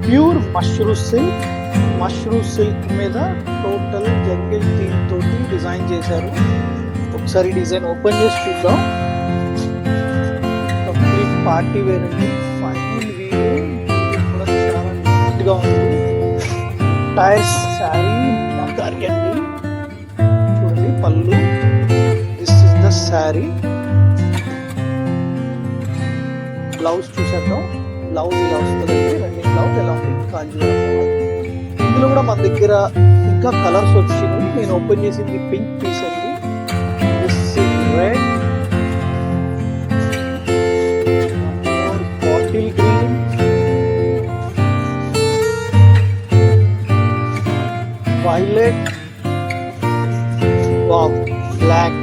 Pure mashru silk మీద total jungle theme తోటి design చేశారు. ఒకసారి డిజైన్ ఓపెన్ చేసి చూద్దాం. కంప్లీట్ పార్టీ వేర్ అండి. ఫైన్ వ్యూ కూడా చాలా నీట్గా ఉంది. టైర్స్ శారీ నగారి అండి. చూడండి పళ్ళు. This is the sari. Blouse చూసేద్దాం. బ్లౌజ్ ఇలా వస్తుందండి. రన్నింగ్ బ్లౌజ్ ఎలా ఉంది కాంజీవరం. ఇందులో కూడా మన దగ్గర ఇంకా కలర్స్ వచ్చినాయి. నేను ఓపెన్ చేసింది పింక్ పీస్ అండి. This is red, bottle green, violet, wow, black,